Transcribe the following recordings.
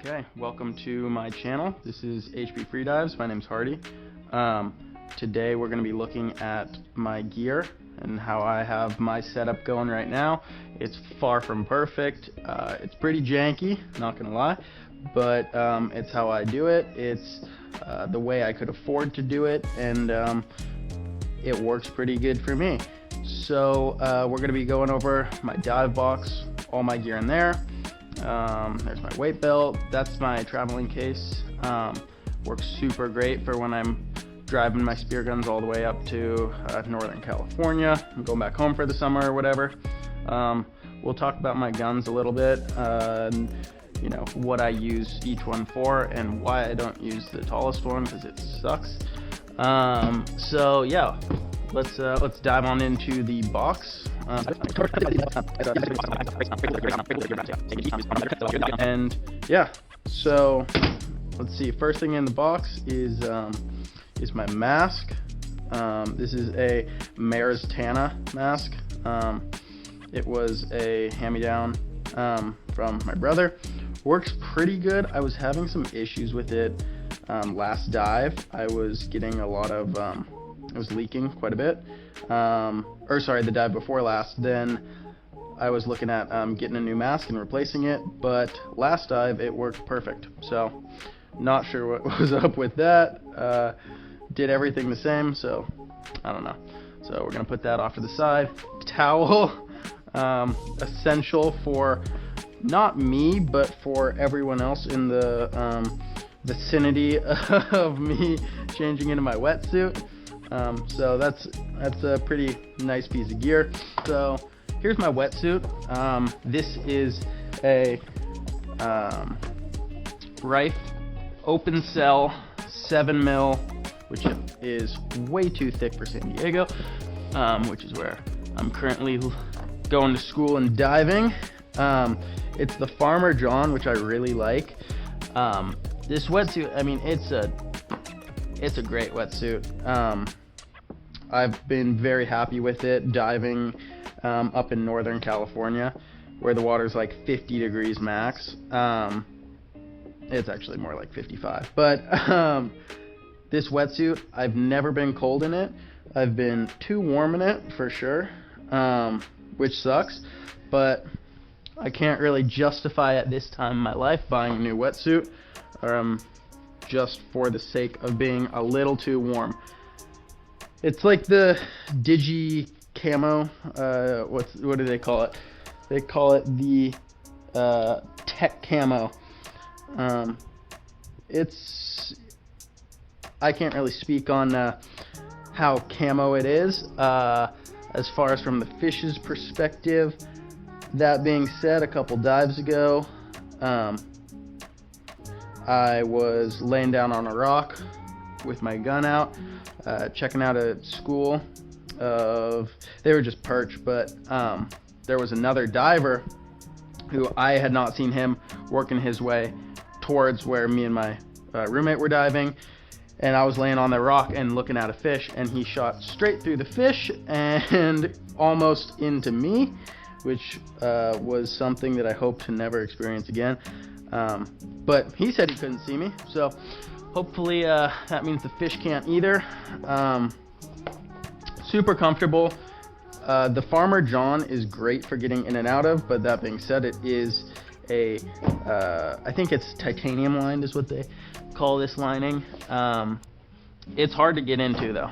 Okay, welcome to my channel. This is HP Freedives. My name's Hardy. Today we're going to be looking at my gear and how I have my setup going right now. It's far from perfect. It's pretty janky, not going to lie, but it's how I do it. It's the way I could afford to do it, and it works pretty good for me. So we're going to be going over my dive box, all my gear in there. There's my weight belt. That's my traveling case. Works super great for when I'm driving my spear guns all the way up to Northern California. I'm going back home for the summer or whatever. We'll talk about my guns a little bit, and, you know, what I use each one for and why I don't use the tallest one, because it sucks. So yeah, let's dive on into the box. And yeah, so let's see. First thing in the box is my mask. This is a Maris Tana mask. It was a hand-me-down from my brother. Works pretty good. I was having some issues with it last dive. I was getting a lot of it was leaking quite a bit. Or sorry, the dive before last. Then I was looking at getting a new mask and replacing it, but last dive it worked perfect. So not sure what was up with that. Did everything the same, so I don't know. So we're gonna put that off to the side. Towel, essential for not me, but for everyone else in the vicinity of me changing into my wetsuit. So that's a pretty nice piece of gear. So here's my wetsuit. This is a Rife open cell 7mm, which is way too thick for San Diego, which is where I'm currently going to school and diving. It's the Farmer John, which I really like. This wetsuit, I mean, it's a great wetsuit. I've been very happy with it diving up in Northern California, where the water's like 50 degrees max. It's actually more like 55, but this wetsuit, I've never been cold in it. I've been too warm in it for sure, which sucks, but I can't really justify at this time in my life buying a new wetsuit, just for the sake of being a little too warm. It's like the Digi Camo, what do they call it? They call it the Tech Camo. I can't really speak on how camo it is, as far as from the fish's perspective. That being said, a couple dives ago, I was laying down on a rock with my gun out, checking out a school of, they were just perch, but there was another diver who I had not seen him working his way towards where me and my roommate were diving, and I was laying on the rock and looking at a fish, and he shot straight through the fish and almost into me, which was something that I hope to never experience again. But he said he couldn't see me, so hopefully that means the fish can't either. Super comfortable. The Farmer John is great for getting in and out of, but that being said, it is a, I think it's titanium lined is what they call this lining. It's hard to get into though.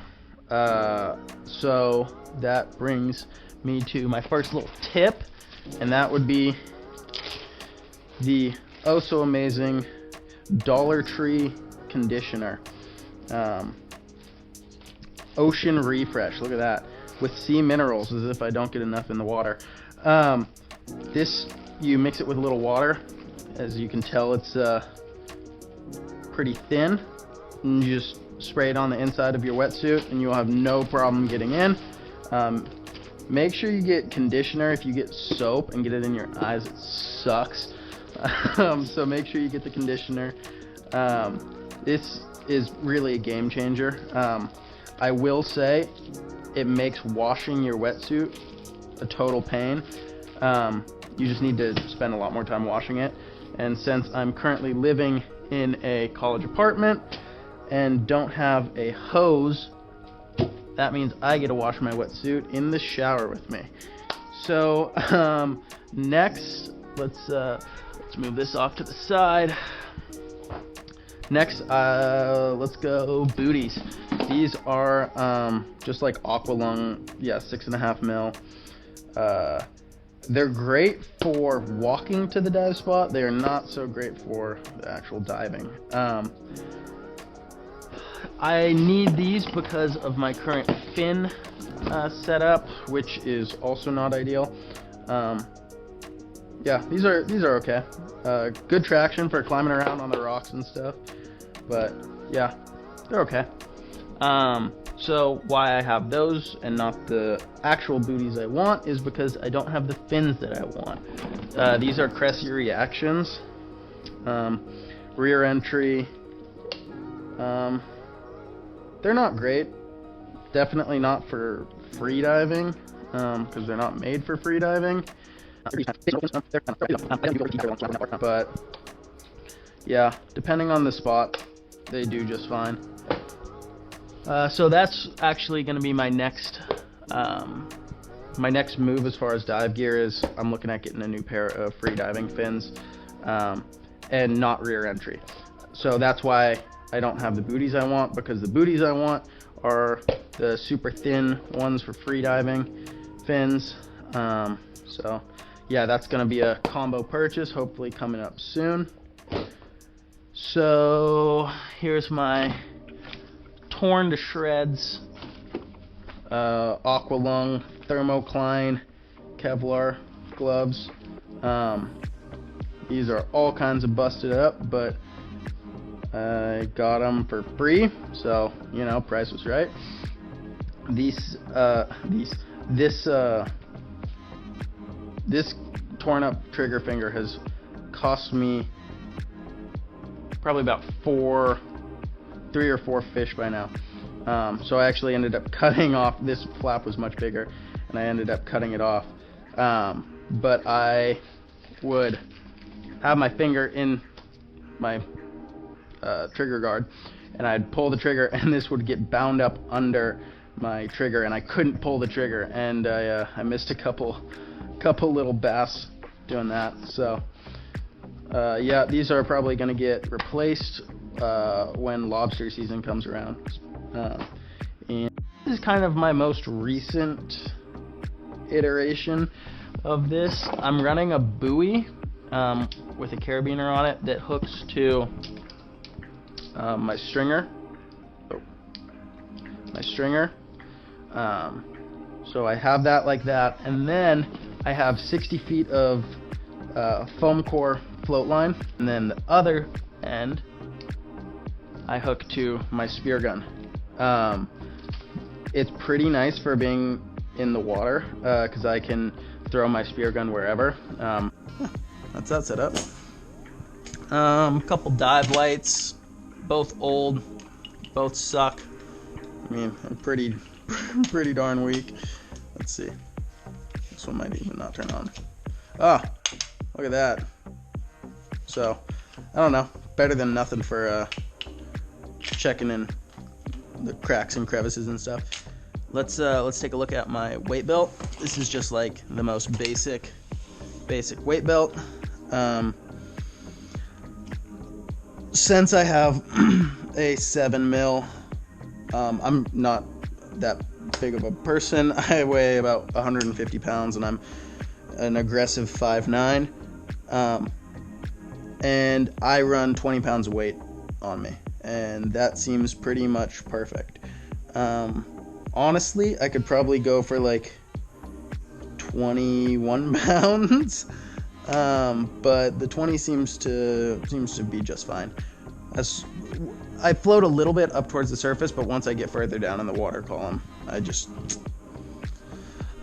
So that brings me to my first little tip, and that would be the oh so amazing Dollar Tree conditioner. Ocean Refresh, look at that, with sea minerals, as if I don't get enough in the water. This, you mix it with a little water. As you can tell, it's pretty thin, and you just spray it on the inside of your wetsuit and you'll have no problem getting in. Make sure you get conditioner. If you get soap and get it in your eyes, it sucks. So make sure you get the conditioner. This is really a game changer. I will say it makes washing your wetsuit a total pain. You just need to spend a lot more time washing it. And since I'm currently living in a college apartment and don't have a hose, that means I get to wash my wetsuit in the shower with me. So next, let's move this off to the side. Next, let's go booties. These are just like Aqualung, yeah, 6.5 mil. They're great for walking to the dive spot. They are not so great for the actual diving. I need these because of my current fin setup, which is also not ideal. Yeah, these are okay. Good traction for climbing around on the rocks and stuff. But yeah, they're okay. So why I have those and not the actual booties I want is because I don't have the fins that I want. These are Cressy Reactions, rear entry. They're not great. Definitely not for free diving, because they're not made for free diving. But yeah, depending on the spot, they do just fine. So that's actually going to be my next move as far as dive gear is I'm looking at getting a new pair of free diving fins, and not rear entry. So that's why I don't have the booties I want, because the booties I want are the super thin ones for free diving fins. So yeah, that's going to be a combo purchase, hopefully coming up soon. So here's my torn to shreds Aqualung thermocline Kevlar gloves. These are all kinds of busted up, but I got them for free, so you know, price was right. This torn up trigger finger has cost me probably about 3 or 4 fish by now. So I actually ended up cutting off, this flap was much bigger, and I ended up cutting it off. But I would have my finger in my trigger guard, and I'd pull the trigger, and this would get bound up under my trigger, and I couldn't pull the trigger, and I missed a couple little bass doing that. So yeah, these are probably going to get replaced when lobster season comes around. And this is kind of my most recent iteration of this. I'm running a buoy with a carabiner on it that hooks to my stringer. So I have that like that, and then I have 60 feet of foam core float line, and then the other end I hook to my spear gun. It's pretty nice for being in the water, because I can throw my spear gun wherever. That's that set up. Couple dive lights, both old, both suck. I mean, I'm pretty darn weak. Let's see. This one might even not turn on. Oh, look at that. So, I don't know. Better than nothing for checking in the cracks and crevices and stuff. Let's take a look at my weight belt. This is just like the most basic weight belt. Since I have a 7 mil, I'm not that big of a person. I weigh about 150 pounds, and I'm an aggressive 5'9", and I run 20 pounds of weight on me, and that seems pretty much perfect. Honestly, I could probably go for like 21 pounds, but the 20 seems to be just fine. As I float a little bit up towards the surface, but once I get further down in the water column, I just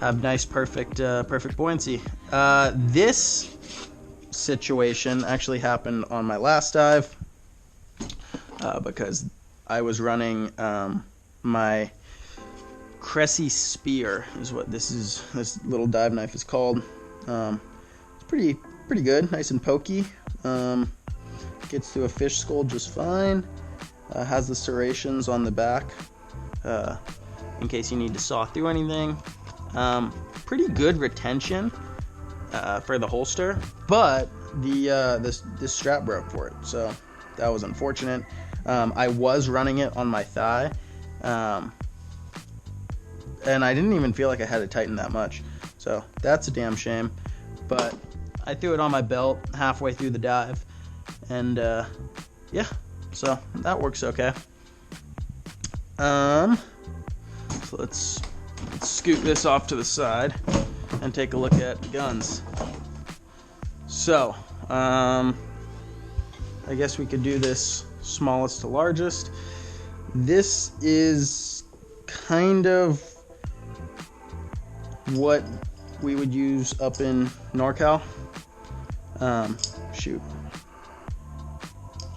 have nice, perfect buoyancy. This situation actually happened on my last dive, because I was running my Cressy Spear is what this little dive knife is called. It's pretty good, nice and pokey. Gets through a fish skull just fine. Has the serrations on the back in case you need to saw through anything. Pretty good retention for the holster, but this strap broke for it, so that was unfortunate. I was running it on my thigh, and I didn't even feel like I had to tighten that much, so that's a damn shame. But I threw it on my belt halfway through the dive, and yeah, so that works okay. So let's scoot this off to the side and take a look at guns. So I guess we could do this smallest to largest. This is kind of what we would use up in NorCal. Shoot.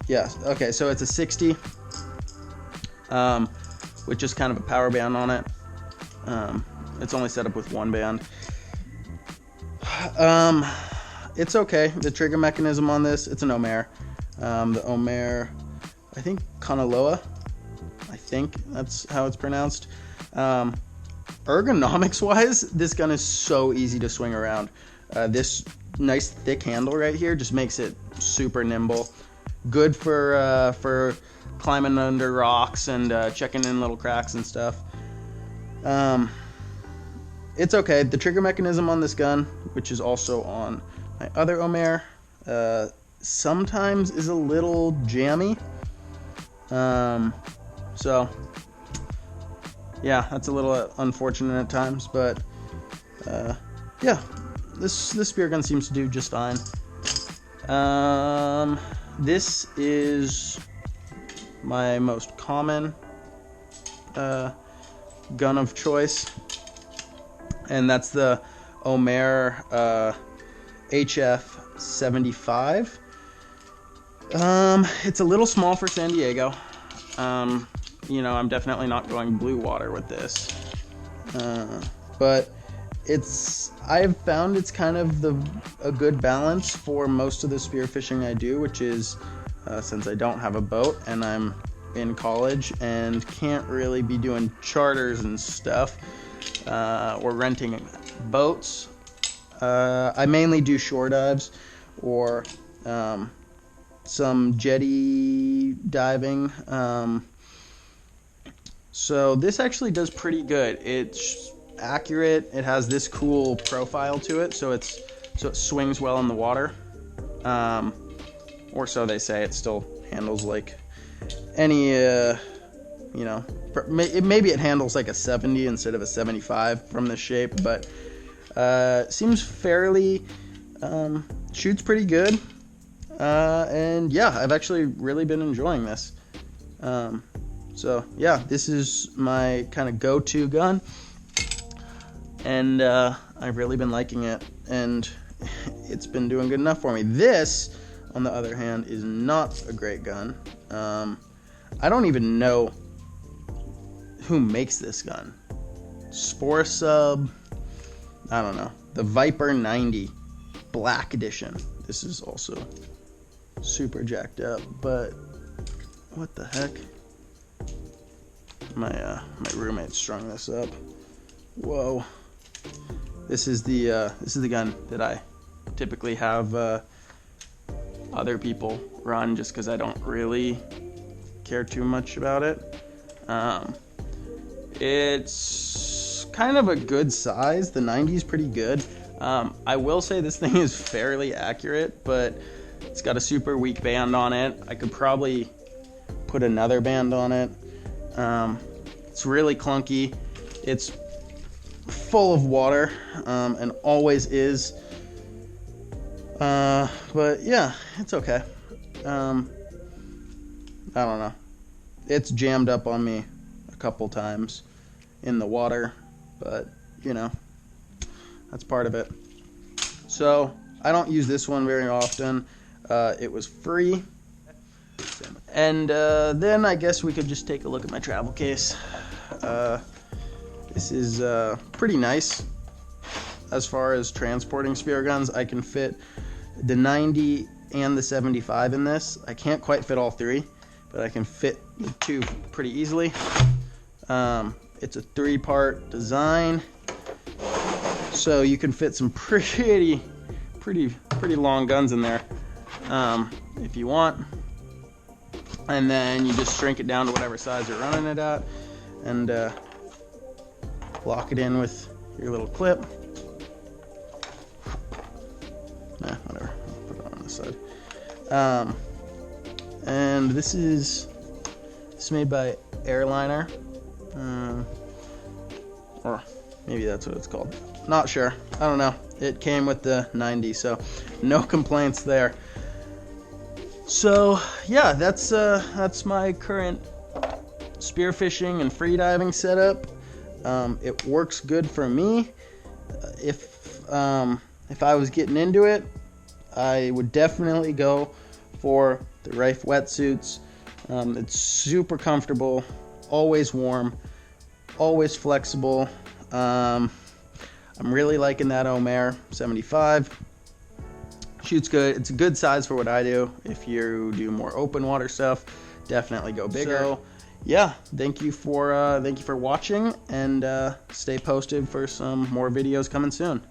Yeah, okay, so it's a 60 with just kind of a power band on it. It's only set up with one band. It's okay. The trigger mechanism on this, it's an Omer. The Omer, I think Kanaloa. I think that's how it's pronounced. Ergonomics wise, this gun is so easy to swing around. This nice thick handle right here just makes it super nimble. Good for climbing under rocks and checking in little cracks and stuff. It's okay. The trigger mechanism on this gun, which is also on my other Omer, sometimes is a little jammy. So yeah, that's a little unfortunate at times, but yeah, this spear gun seems to do just fine. This is my most common gun of choice, and that's the Omer HF 75. It's a little small for San Diego. You know, I'm definitely not going blue water with this, but I've found it's kind of a good balance for most of the spearfishing I do, which is since I don't have a boat and I'm in college and can't really be doing charters and stuff or renting boats. I mainly do shore dives or some jetty diving. So this actually does pretty good. It's accurate. It has this cool profile to it, so it swings well in the water. Or so they say. It still handles like any, you know, maybe it handles like a 70 instead of a 75 from this shape, but seems fairly, shoots pretty good. And yeah, I've actually really been enjoying this. So yeah, this is my kind of go-to gun, and I've really been liking it, and it's been doing good enough for me. This, on the other hand, is not a great gun. I don't even know who makes this gun. Spore Sub, I don't know. The Viper 90 Black Edition. This is also super jacked up, but what the heck? My roommate strung this up. Whoa. This is the gun that I typically have other people run just because I don't really care too much about it. It's kind of a good size. The 90 is pretty good. I will say this thing is fairly accurate, but it's got a super weak band on it. I could probably put another band on it. It's really clunky. It's full of water, and always is. But yeah, it's okay. I don't know. It's jammed up on me a couple times in the water, but you know, that's part of it. So I don't use this one very often. It was free. And then I guess we could just take a look at my travel case. This is pretty nice as far as transporting spear guns. I can fit the 90 and the 75 in this. I can't quite fit all three, but I can fit the two pretty easily. It's a 3-part design, so you can fit some pretty long guns in there if you want. And then you just shrink it down to whatever size you're running it at, and lock it in with your little clip. Whatever. I'll put it on this side. And this is made by Airliner, or maybe that's what it's called. Not sure. I don't know. It came with the 90, so no complaints there. So yeah, that's my current spearfishing and freediving setup. It works good for me. If I was getting into it, I would definitely go for the Rife wetsuits. It's super comfortable, always warm, always flexible. I'm really liking that Omer 75. Shoots good. It's a good size for what I do. If you do more open water stuff, definitely go bigger. So, yeah, thank you for watching, and stay posted for some more videos coming soon.